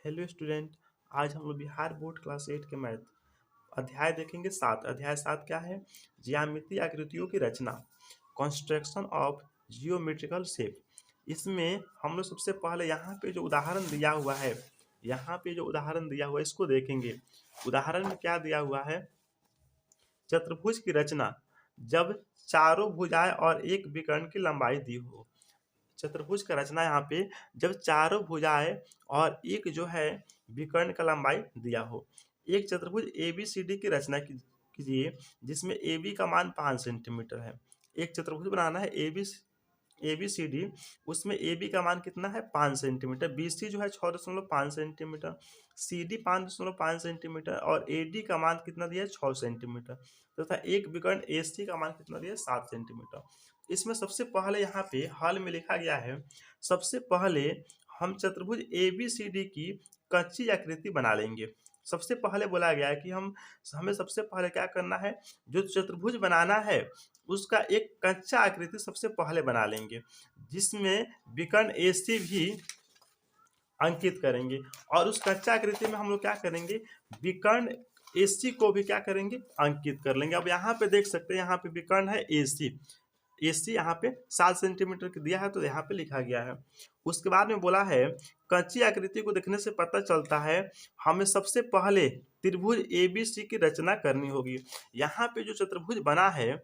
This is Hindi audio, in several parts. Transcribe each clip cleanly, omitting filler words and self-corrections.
Hello student. आज हम लोग बिहार बोर्ड क्लास 8 के मैथ अध्याय देखेंगे 7। अध्याय 7 क्या है? ज्यामितीय आकृतियों की रचना, कंस्ट्रक्शन ऑफ जियोमेट्रिकल शेप। इसमें हम लोग सबसे पहले यहाँ पे जो उदाहरण दिया हुआ है, इसको देखेंगे। उदाहरण में क्या दिया हुआ है? चतुर्भुज की रचना जब चारों भुजाएं और एक विकर्ण की लंबाई दी हो। चतुर्भुज का रचना यहाँ पे जब चारों भुजाएं और एक जो है विकर्ण का लंबाई दिया हो। एक चतुर्भुज ए बी सी डी की रचना कीजिए जिसमें ए बी का मान 5 सेंटीमीटर है। एक चतुर्भुज बनाना है ए बी सी डी, उसमें ए बी का मान कितना है 5 सेंटीमीटर, बी सी जो है 6.5 सेंटीमीटर, सी डी 5.5 सेंटीमीटर और ए डी का मान कितना दिया है 6 सेंटीमीटर तथा एक विकर्ण ए सी का मान कितना दिया है 7 सेंटीमीटर। इसमें सबसे पहले यहाँ पे हल में लिखा गया है, सबसे पहले हम चतुर्भुज ए बी सी डी की कच्ची आकृति बना लेंगे। सबसे पहले बोला गया है कि हमें सबसे पहले क्या करना है, जो चतुर्भुज बनाना है उसका एक कच्चा आकृति सबसे पहले बना लेंगे जिसमें विकर्ण ए सी भी अंकित करेंगे। और उस कच्चा आकृति में हम लोग क्या करेंगे, विकर्ण एसी को भी क्या करेंगे, अंकित कर लेंगे। अब यहाँ पे देख सकते हैं, यहाँ पे विकर्ण है एसी, एसी यहाँ पे 7 सेंटीमीटर की दिया है तो यहाँ पे लिखा गया है। उसके बाद में बोला है कच्ची आकृति को देखने से पता चलता है हमें सबसे पहले त्रिभुज ए बी सी की रचना करनी होगी। यहाँ पे जो चतुर्भुज बना है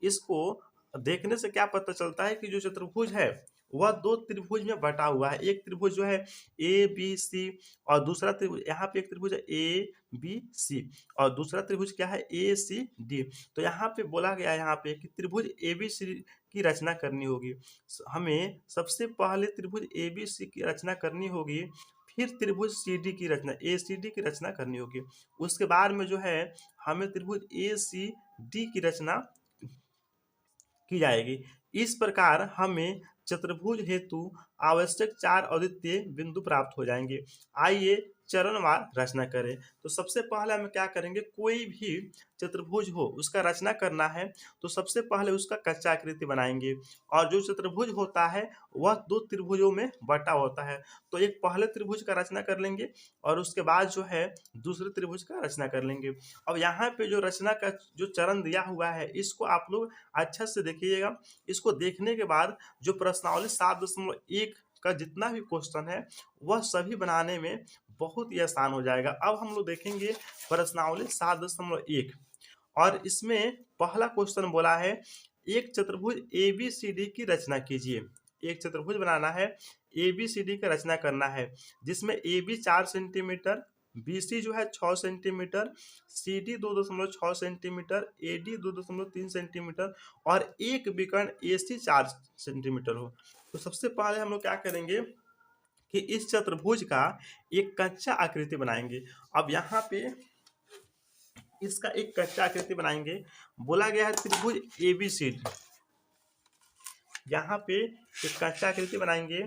इसको देखने से क्या पता चलता है कि जो चतुर्भुज है वह दो त्रिभुज में बटा हुआ है। एक त्रिभुज जो है ए बी सी और दूसरा त्रिभुज, यहाँ पे एक त्रिभुज है ए बी सी और दूसरा त्रिभुज क्या है ए सी डी। तो यहाँ पे बोला गया है यहाँ पे कि त्रिभुज ए बी सी की रचना करनी होगी। हमें सबसे पहले त्रिभुज ए बी सी की रचना करनी होगी, फिर त्रिभुज सी डी की रचना ए सी डी की रचना करनी होगी। उसके बाद में जो है हमें त्रिभुज ए सी डी की रचना की जाएगी। इस प्रकार हमें चतुर्भुज हेतु आवश्यक 4 अद्वितीय बिंदु प्राप्त हो जाएंगे। आइए चरणवार रचना करें। तो सबसे पहले हम क्या करेंगे, कोई भी चतुर्भुज हो उसका रचना करना है तो सबसे पहले उसका कच्चा आकृति बनाएंगे। और जो चतुर्भुज होता है वह दो त्रिभुजों में बटा होता है, तो एक पहले त्रिभुज का रचना कर लेंगे और उसके बाद जो है दूसरे त्रिभुज का रचना कर लेंगे। अब यहाँ पे जो रचना का जो चरण दिया हुआ है इसको आप लोग अच्छा से देखिएगा। इसको देखने के बाद जो प्रश्नावली 7.1 का जितना भी क्वेश्चन है वह सभी बनाने में बहुत ही आसान हो जाएगा। अब हम लोग देखेंगे प्रश्नावली 7.1 और इसमें पहला क्वेश्चन बोला है एक चतुर्भुज ए बी सी डी की रचना कीजिए। एक चतुर्भुज बनाना है, ए बी सी डी का रचना करना है जिसमें A B 4 centimetre, B C जो है 6 centimetre, C D 2.6 centimetre, A D 2.3 centimetre और एक विकर्ण ए सी 4 सेंटीमीटर हो। तो सबसे पहले हम लोग क्या करेंगे कि इस चतुर्भुज का एक कच्चा आकृति बनाएंगे। अब यहाँ पे इसका एक कच्चा आकृति बनाएंगे। बोला गया है त्रिभुज ए बी सी डी, यहाँ पे एक कच्चा आकृति बनाएंगे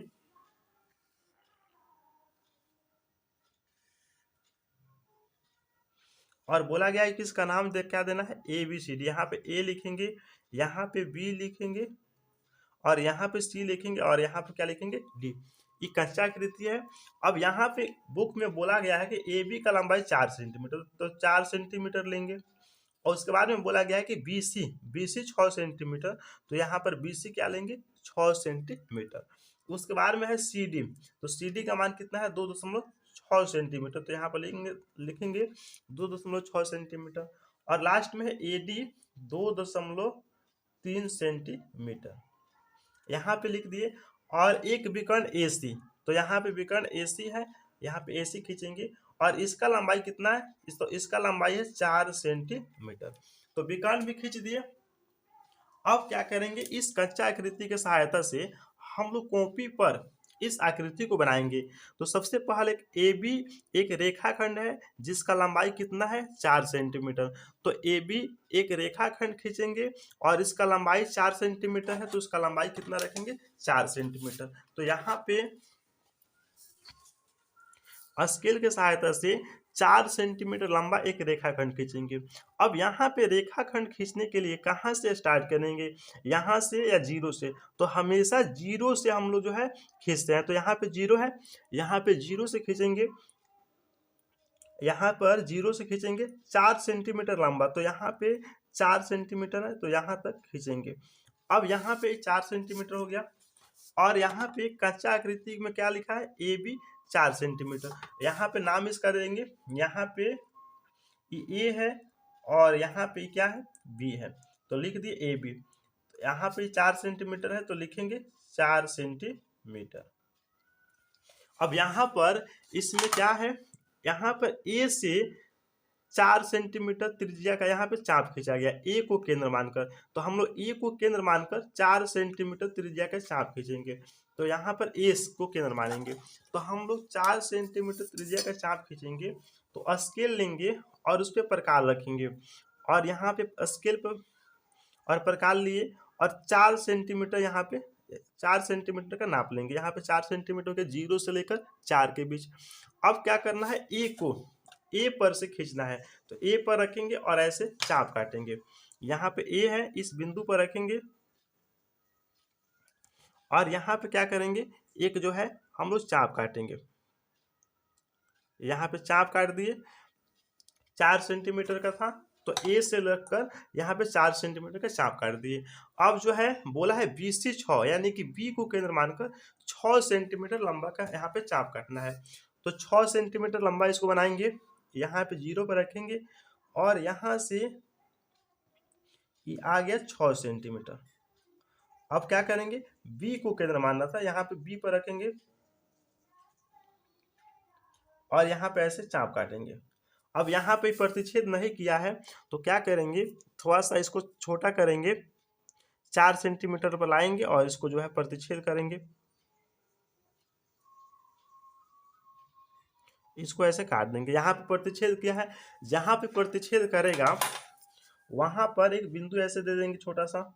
और बोला गया है कि इसका नाम क्या देना है, ए बी सी डी। यहाँ पे ए लिखेंगे, यहाँ पे बी लिखेंगे और यहाँ पे सी लिखेंगे और यहाँ पे क्या लिखेंगे, डी। ये कच्चा आकृति है। अब यहाँ पे बुक में बोला गया है कि ए बी का लंबाई 4 सेंटीमीटर, तो 4 सेंटीमीटर लेंगे। और उसके बाद में बोला गया है कि बी सी 6 सेंटीमीटर, तो यहाँ पर बी सी क्या लेंगे, 6 सेंटीमीटर। उसके बाद में है सी डी, तो सी डी का मान कितना है 2.6 सेंटीमीटर, तो यहाँ पर लिखेंगे 2.6 सेंटीमीटर। और लास्ट में है ए डी 2.3 सेंटीमीटर, यहाँ पे लिख दिए। और एक विकर्ण ए सी, तो यहाँ पे विकर्ण ए सी है, यहाँ पे ए सी खींचेंगे और इसका लंबाई कितना है, तो इसका लंबाई है 4 सेंटीमीटर, तो विकर्ण भी खींच दिए। अब क्या करेंगे, इस कच्चा आकृति के सहायता से हम लोग कॉपी पर इस आकृति को बनाएंगे। तो सबसे पहले ए बी एक रेखाखंड है जिसका लंबाई कितना है 4 सेंटीमीटर, तो ए बी एक रेखाखंड खींचेंगे और इसका लंबाई 4 सेंटीमीटर है, तो इसका लंबाई कितना रखेंगे 4 सेंटीमीटर। तो यहाँ पे स्केल के सहायता से 4 सेंटीमीटर लंबा एक रेखाखंड खींचेंगे। अब यहाँ पे रेखाखंड खींचने के लिए कहाँ से स्टार्ट करेंगे, यहाँ से या जीरो से? तो हमेशा जीरो से हम लोग जो है खींचते हैं। तो यहाँ पे जीरो है, यहाँ पे जीरो से खींचेंगे, यहाँ पर जीरो से खींचेंगे 4 सेंटीमीटर लंबा, तो यहाँ पे 4 सेंटीमीटर है तो यहाँ तक खींचेंगे। अब यहाँ पे 4 सेंटीमीटर हो गया और यहाँ पे कच्चा आकृति में क्या लिखा है, ए बी 4 सेंटीमीटर। यहाँ पे नाम इसका देंगे, यहाँ पे ए है और यहाँ पे क्या है, बी है, तो लिख दिए ए बी। यहाँ पे 4 सेंटीमीटर है तो लिखेंगे 4 सेंटीमीटर। अब यहाँ पर इसमें क्या है, यहाँ पर ए से 4 सेंटीमीटर त्रिज्या का यहाँ पे चाप खींचा गया ए को केंद्र मानकर, तो हम लोग ए को केंद्र मानकर 4 सेंटीमीटर त्रिज्या का चाप खींचेंगे। तो यहाँ पर ए को केंद्र मानेंगे, तो हम लोग 4 सेंटीमीटर त्रिज्या का चाप खींचेंगे, तो स्केल लेंगे और उस पर प्रकार रखेंगे और यहाँ पे स्केल पर और प्रकार लिए और 4 सेंटीमीटर यहाँ पे 4 सेंटीमीटर का नाप लेंगे। यहाँ पे 4 सेंटीमीटर के 0 से लेकर 4 के बीच। अब क्या करना है, ए को ए पर से खींचना है, तो ए पर रखेंगे और ऐसे चाप काटेंगे। यहाँ पे ए है, इस बिंदु पर रखेंगे और यहाँ पे क्या करेंगे, एक जो है हम लोग चाप काटेंगे। यहाँ पे चाप काट दिए, 4 सेंटीमीटर का था तो ए से लगकर यहाँ पे 4 सेंटीमीटर का चाप काट दिए। अब जो है बोला है बी सी 6, यानी कि बी को केंद्र मानकर 6 सेंटीमीटर लंबा का यहाँ पे चाप काटना है। तो 6 सेंटीमीटर लंबा इसको बनाएंगे, यहाँ पे 0 पर रखेंगे और यहाँ से ये आ गया 6 सेंटीमीटर। अब क्या करेंगे, बी को केंद्र मानना था, यहाँ पे बी पर रखेंगे और यहाँ पे ऐसे चाप काटेंगे। अब यहाँ पे प्रतिच्छेद नहीं किया है तो क्या करेंगे, थोड़ा सा इसको छोटा करेंगे, 4 सेंटीमीटर पर लाएंगे और इसको जो है प्रतिच्छेद करेंगे, इसको ऐसे काट देंगे। यहाँ पे प्रतिच्छेद किया है, जहाँ पे प्रतिच्छेद करेगा वहां पर एक बिंदु ऐसे दे देंगे छोटा सा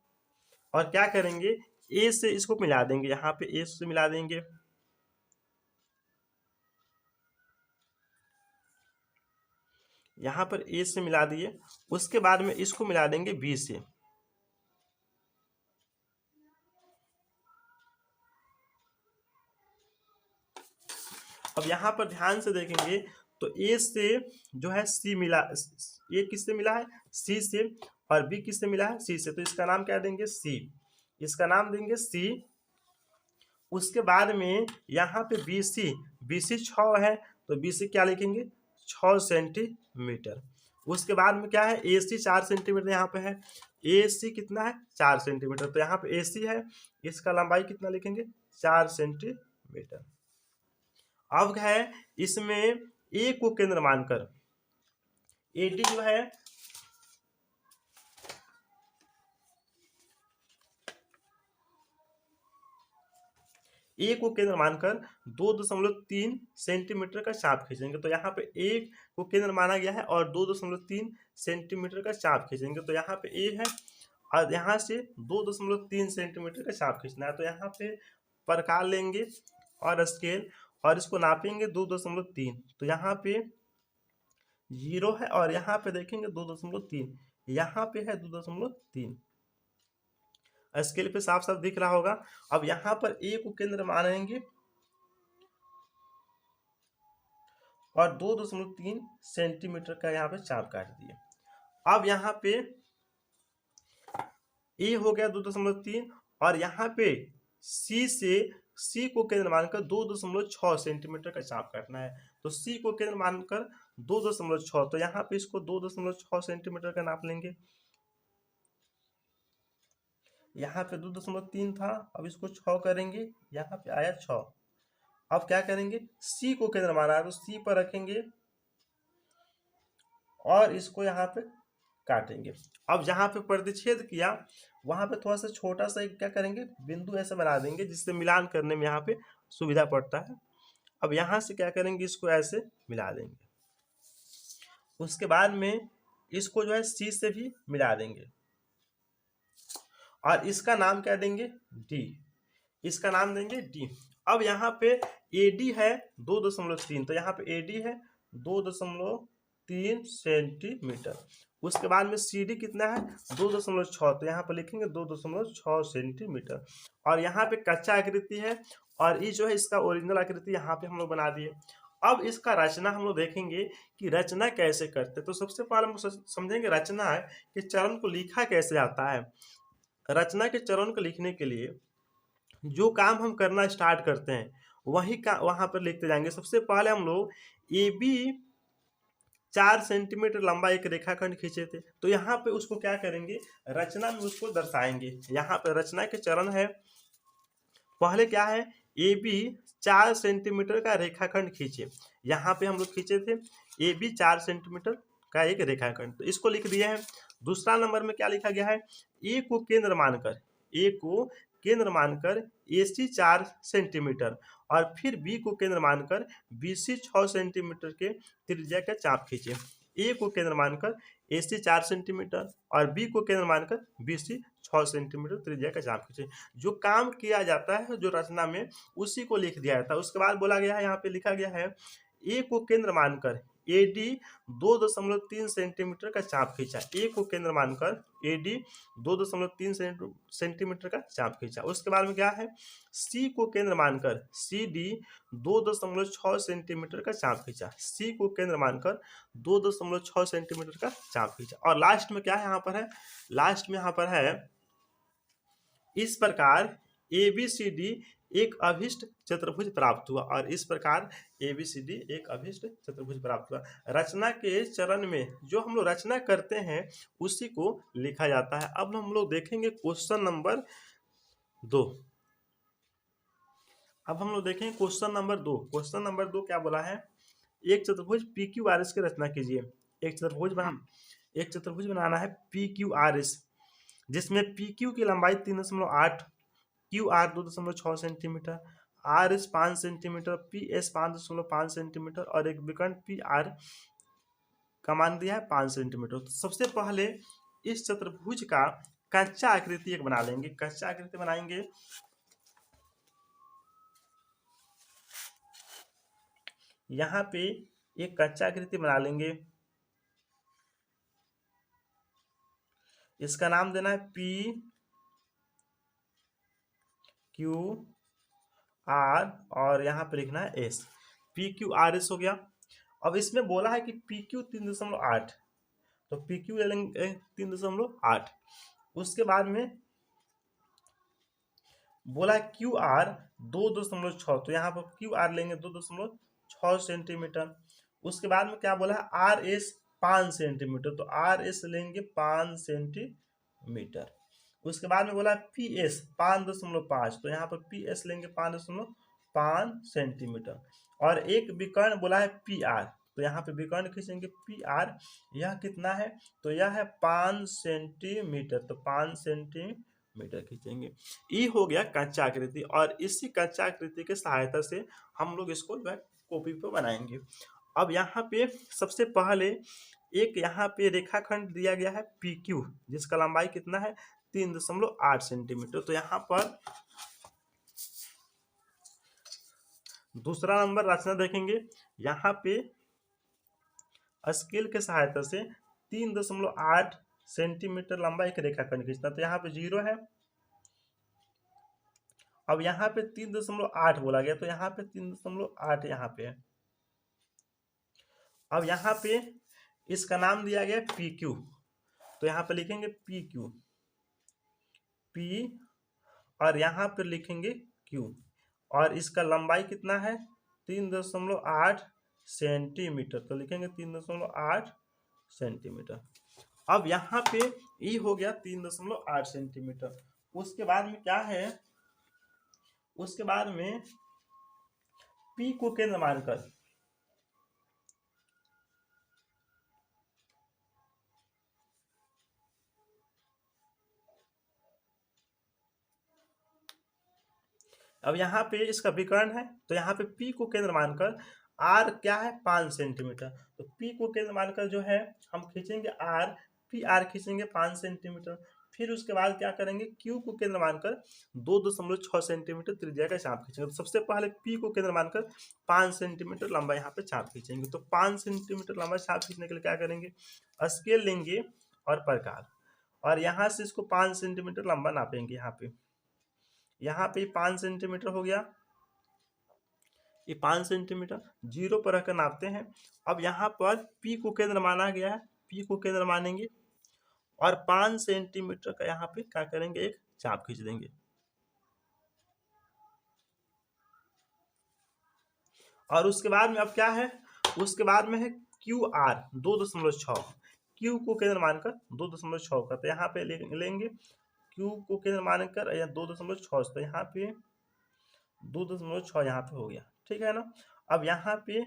और क्या करेंगे, ए से इसको मिला देंगे, यहाँ पे ए से मिला देंगे, यहाँ पर ए से मिला दिए। उसके बाद में इसको मिला देंगे बी से, अब यहाँ पर ध्यान से देखेंगे तो ए से जो है सी मिला, ए किससे मिला है, सी से, और बी किससे मिला है, सी से, तो इसका नाम क्या देंगे, सी, इसका नाम देंगे सी। उसके बाद में यहाँ पे बी सी 6 है तो बी सी क्या लिखेंगे, 6 सेंटीमीटर। उसके बाद में क्या है, ए सी 4 सेंटीमीटर यहाँ पे है, ए सी कितना है, 4 सेंटीमीटर, तो यहाँ पे ए सी है, इसका लंबाई कितना लिखेंगे, 4 सेंटीमीटर। अब है इसमें ए को केंद्र मानकर एडी जो है ए को केंद्र मानकर 2.3 सेंटीमीटर का चाप खींचेंगे, तो यहाँ पे ए को केंद्र माना गया है और 2.3 सेंटीमीटर का चाप खींचेंगे, तो यहाँ पे ए है और यहाँ से 2.3 सेंटीमीटर का चाप खींचना है, तो यहाँ पे प्रकार लेंगे और स्केल और इसको नापेंगे 2.3, तो यहाँ पे 0 है और यहाँ पे देखेंगे 2.3, यहाँ पे है 2.3, स्केल पे साफ साफ दिख रहा होगा। अब यहाँ पर ए को केंद्र मानेंगे और 2.3 सेंटीमीटर का यहाँ पे चाप काट दिए। अब यहाँ पे ए हो गया 2.3 और यहाँ पे सी को केंद्र मानकर 2.6 सेंटीमीटर का चाप काटना है, तो सी को केंद्र मानकर 2.6, तो यहाँ पे इसको 2.6 सेंटीमीटर का नाप लेंगे। यहाँ पे 2.3 था, अब इसको 6 करेंगे, यहाँ पे आया 6। अब क्या करेंगे, सी को केंद्र माना है तो सी पर रखेंगे और इसको यहाँ पे काटेंगे। अब जहाँ पे प्रतिच्छेद किया वहां पे थोड़ा सा छोटा सा क्या करेंगे, बिंदु ऐसे बना देंगे जिससे मिलान करने में यहाँ पे सुविधा पड़ता है। अब यहाँ से क्या करेंगे, इसको ऐसे मिला देंगे, उसके बाद में इसको जो है सी से भी मिला देंगे और इसका नाम क्या देंगे, डी, इसका नाम देंगे डी। अब यहाँ पे AD है 2.3, तो यहाँ पे AD है 2.3 सेंटीमीटर। उसके बाद में सी डी कितना है 2.6, तो यहाँ पर लिखेंगे 2.6 सेंटीमीटर। और यहाँ पे कच्चा आकृति है और ये जो है इसका ओरिजिनल आकृति यहाँ पे हम लोग बना दिए। अब इसका रचना हम लोग देखेंगे कि रचना कैसे करते। तो सबसे पहले हम समझेंगे रचना है कि चरण को लिखा कैसे जाता है। रचना के चरण को लिखने के लिए जो काम हम करना स्टार्ट करते हैं वही का वहां पर लिखते जाएंगे। सबसे पहले हम लोग ए बी 4 सेंटीमीटर लंबा एक रेखाखंड खींचे थे, तो यहाँ पे उसको क्या करेंगे रचना में उसको दर्शाएंगे। यहाँ पे रचना के चरण है, पहले क्या है ए बी 4 सेंटीमीटर का रेखाखंड खींचे। यहाँ पे हम लोग खींचे थे ए बी 4 सेंटीमीटर का एक रेखाखंड, तो इसको लिख दिया है। दूसरा नंबर में क्या लिखा गया है ए को केंद्र मानकर, ए को केंद्र मानकर ए सी 4 सेंटीमीटर और फिर बी को केंद्र मानकर बी सी 6 सेंटीमीटर के त्रिज्या का चाप खींचे। ए को केंद्र मानकर ए सी 4 सेंटीमीटर और बी को केंद्र मानकर बी सी 6 सेंटीमीटर त्रिज्या का चाप खींचे। जो काम किया जाता है जो रचना में उसी को लिख दिया जाता है। उसके बाद बोला गया है, यहाँ पे लिखा गया है ए को केंद्र मानकर ए डी 2.3 सेंटीमीटर का चाप खींचा। ए को केंद्र मानकर ए डी 2.3 सेंटीमीटर का चाप खींचा। उसके बाद में क्या है सी को केंद्र मानकर सी डी 2.6 सेंटीमीटर का चाप खींचा। सी को केंद्र मानकर 2.6 सेंटीमीटर का चाप खींचा। और लास्ट में क्या है यहाँ पर है, लास्ट में यहाँ पर है इस प्रकार ए बी सी डी एक अभिष्ट चतुर्भुज प्राप्त हुआ। और इस प्रकार ए बी सी डी एक अभिष्ट चतुर्भुज प्राप्त हुआ। रचना के चरण में जो हम लोग रचना करते हैं उसी को लिखा जाता है। अब हम लोग देखेंगे क्वेश्चन नंबर 2। अब हम लोग देखेंगे क्वेश्चन नंबर 2। क्वेश्चन नंबर 2 क्या बोला है, एक चतुर्भुज पी क्यू आर एस की रचना कीजिए। एक चतुर्भुज बनाना है पी क्यू आर एस, जिसमें पी क्यू की लंबाई 3.8, Q R 2.6 centimetre, R S 5 centimetre, P S 5.5 centimetre और एक विकर्ण पी आर का मान दिया है 5 सेंटीमीटर। तो सबसे पहले इस चतुर्भुज का कच्चा आकृति एक बना लेंगे। कच्चा आकृति बनाएंगे, यहाँ पे एक कच्चा आकृति बना लेंगे। इसका नाम देना है पी क्यू आर और यहाँ पे लिखना है S. P Q R S हो गया। अब इसमें बोला है कि पी क्यू 3.8, तो पी क्यू ले लेंगे 3.8। उसके बाद में बोला क्यू आर 2.6, तो यहाँ पर क्यू आर लेंगे 2.6 सेंटीमीटर। उसके बाद में क्या बोला है आर एस 5 सेंटीमीटर, तो आर एस लेंगे 5 सेंटीमीटर। उसके बाद में बोला पी एस 5.5, तो यहाँ पर पी एस लेंगे 5.5 सेंटीमीटर। और एक विकर्ण बोला है पी आर, तो यहाँ पे विकर्ण खींचेंगे पी आर, यह कितना है तो यह है 5 सेंटीमीटर, तो 5 सेंटीमीटर खींचेंगे। ये हो गया कच्चा आकृति और इसी कच्चा आकृति के सहायता से हम लोग इसको जो है कॉपी पे बनाएंगे। अब यहाँ पे सबसे पहले एक यहाँ पे रेखाखंड दिया गया है पी क्यू, जिसका लंबाई कितना है 3.8 सेंटीमीटर। तो यहाँ पर दूसरा नंबर रचना देखेंगे। यहाँ पे स्केल के सहायता से 3.8 सेंटीमीटर लंबा एक रेखाखंड खींचना, तो यहाँ पे 0 है। अब यहाँ पे 3.8 बोला गया, तो यहाँ पे 3.8 यहाँ पे है। अब यहाँ पे इसका नाम दिया गया पी क्यू, तो यहाँ पे लिखेंगे पी क्यू, पी और यहाँ पे लिखेंगे क्यू। और इसका लंबाई कितना है 3.8 सेंटीमीटर, तो लिखेंगे 3.8 सेंटीमीटर। अब यहाँ पे ये हो गया 3.8 सेंटीमीटर। उसके बाद में क्या है, उसके बाद में P को केंद्र मानकर अब यहाँ पे इसका विकर्ण है, तो यहाँ पे P को केंद्र मानकर R क्या है 5 सेंटीमीटर, तो P को केंद्र मानकर जो है हम खींचेंगे R, पी आर खींचेंगे 5 सेंटीमीटर। फिर उसके बाद क्या करेंगे, Q को केंद्र मानकर 2.6 सेंटीमीटर त्रिज्या का चाप खींचेंगे। तो सबसे पहले P को केंद्र मानकर 5 सेंटीमीटर लंबा यहाँ पे चाप खींचेंगे। तो 5 सेंटीमीटर लंबा चाप खींचने के लिए क्या करेंगे, स्केल लेंगे और प्रकार, और यहाँ से इसको 5 सेंटीमीटर लंबा नापेंगे। यहाँ पे 5 सेंटीमीटर हो गया, ये 5 सेंटीमीटर, जीरो पर रखकर नापते हैं। अब यहाँ पर P को केंद्र माना गया है, P को केंद्र मानेंगे और 5 सेंटीमीटर का यहाँ पे क्या करेंगे, एक चाप खींच देंगे। और उसके बाद में अब क्या है, उसके बाद में है QR 2.6, Q को केंद्र मानकर 2.6 का, तो यहाँ पे लेंगे Q को केंद्र मानकर 2.6, तो यहाँ पे 2.6 यहाँ पे हो गया, ठीक है ना। अब यहाँ पे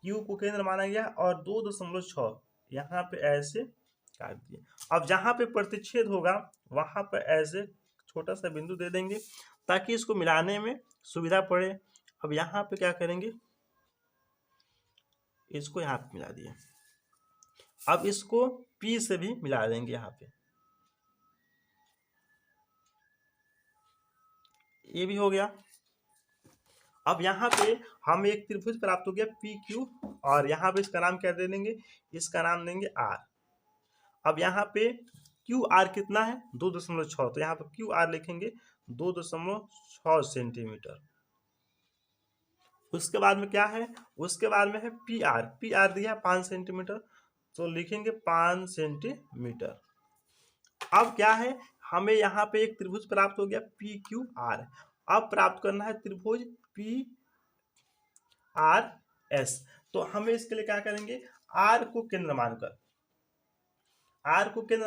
Q को केंद्र माना गया और 2.6 यहाँ पे ऐसे काट दिए। अब जहाँ पे प्रतिच्छेद होगा वहां पर ऐसे छोटा सा बिंदु दे देंगे ताकि इसको मिलाने में सुविधा पड़े। अब यहाँ पे क्या करेंगे, इसको यहाँ पे मिला दिए। अब इसको P से भी मिला देंगे यहाँ पे, ये भी हो गया। अब यहाँ पे हमें एक त्रिभुज प्राप्त हो गया PQ, और यहाँ पे इसका नाम क्या दे देंगे, इसका नाम देंगे R। अब यहाँ पे QR कितना है, 2.6, तो यहाँ पे QR लिखेंगे 2.6 सेंटीमीटर। उसके बाद में क्या है, उसके बाद में है PR दिया 5 सेंटीमीटर, तो लिखेंगे 5 सेंटीमीटर। अब क्या है, हमें यहाँ पे एक त्रिभुज प्राप्त हो गया PQR। अब प्राप्त करना है त्रिभुज PRS। तो हमें इसके लिए क्या करेंगे, R को केंद्र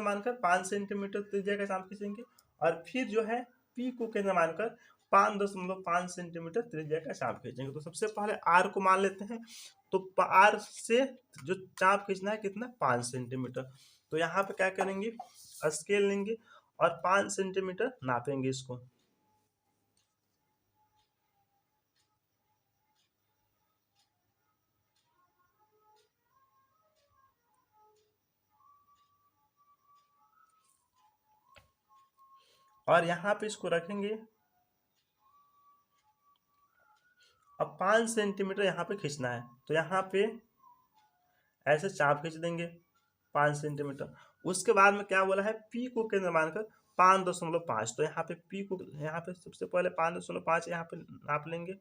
मानकर 5 सेंटीमीटर त्रिज्या का चाप खींचेंगे, और फिर जो है P को केंद्र मानकर 5.5 सेंटीमीटर त्रिज्या का चाप खींचेंगे। तो सबसे पहले R को मान लेते हैं, तो R से जो चाप खींचना है कितना, 5 सेंटीमीटर। तो यहाँ पे क्या करेंगे, स्केल लेंगे और 5 सेंटीमीटर नापेंगे इसको। और यहाँ पे इसको रखेंगे। अब 5 सेंटीमीटर यहाँ पे खींचना है, तो यहाँ पे ऐसे चाप खींच देंगे 5 सेंटीमीटर। उसके बाद में क्या बोला है, P को केंद्र मानकर 5.5, तो यहाँ पे P को, यहाँ पे सबसे पहले 5.5 यहाँ पे नाप लेंगे,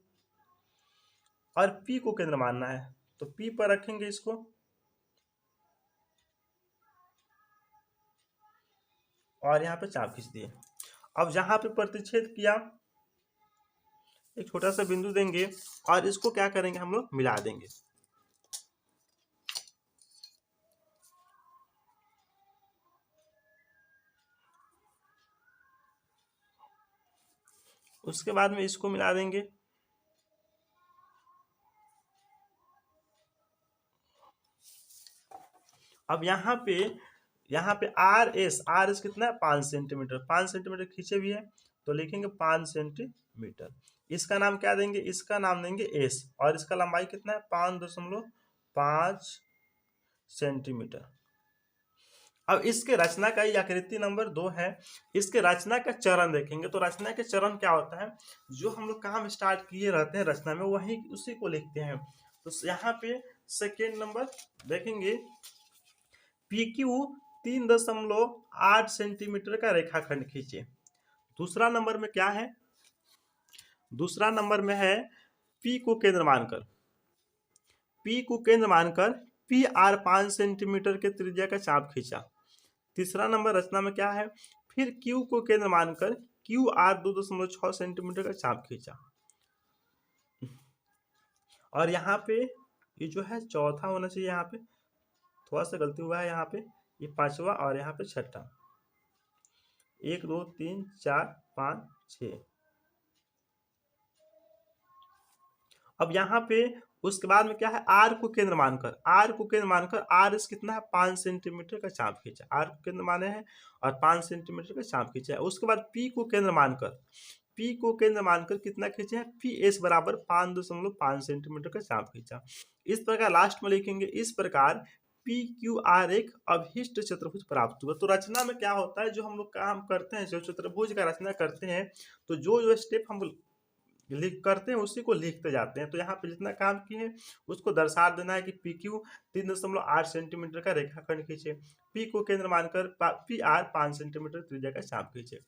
और P को केंद्र मानना है, तो P पर रखेंगे इसको, और यहाँ पे चाप खींच दिए। अब जहाँ पे प्रतिच्छेद किया एक छोटा सा बिंदु देंगे और इसको क्या करेंगे, हम लोग मिला देंगे। उसके बाद में इसको मिला देंगे। अब यहाँ पे आर एस कितना है, 5 सेंटीमीटर, 5 सेंटीमीटर खींचे भी है, तो लिखेंगे 5 सेंटीमीटर। इसका नाम क्या देंगे, इसका नाम देंगे एस, और इसका लंबाई कितना है, 5.5 सेंटीमीटर। अब इसके रचना का ये आकृति नंबर 2 है। इसके रचना का चरण देखेंगे, तो रचना के चरण क्या होता है, जो हम लोग काम स्टार्ट किए रहते हैं रचना में वही उसी को लिखते हैं। तो यहाँ पे सेकेंड नंबर देखेंगे, PQ 3.8 सेंटीमीटर का रेखाखंड खींचे। दूसरा नंबर में क्या है, दूसरा नंबर में है P को केंद्र मानकर PR 5 सेंटीमीटर के त्रिज्या का चाप खींचा। तीसरा नंबर रचना में क्या है, फिर Q को केंद्र मानकर QR 2.6 सेंटीमीटर का चाप खींचा। और यहाँ पे ये जो है चौथा होना चाहिए, यहाँ पे थोड़ा सा गलती हुआ है, यहाँ पे ये पांचवा और यहाँ पे छठा, 1 2 3 4 5 6। अब यहाँ पे उसके बाद में क्या है, R को केंद्र मानकर R इस कितना है, 5 सेंटीमीटर का चाप खींचा। R को केंद्र माने हैं और 5 सेंटीमीटर का चाप खींचा है। उसके बाद P को केंद्र मानकर कितना खींचे हैं, PS बराबर 5.5 सेंटीमीटर का चाप खींचा। इस प्रकार लास्ट में लिखेंगे, इस प्रकार पी क्यू आर एक अभिष्ट चतुर्भुज प्राप्त हुआ। तो रचना में क्या होता है, जो हम लोग काम करते हैं, जो चतुर्भुज का रचना करते हैं, तो जो स्टेप हम लिख करते हैं उसी को लिखते जाते हैं। तो यहाँ पे जितना काम किए हैं उसको दर्शा देना है कि पी क्यू 3.8 सेंटीमीटर का रेखाखंड खींचे, पी को केंद्र मानकर पी आर 5 सेंटीमीटर त्रिज्या का चाप खींचे।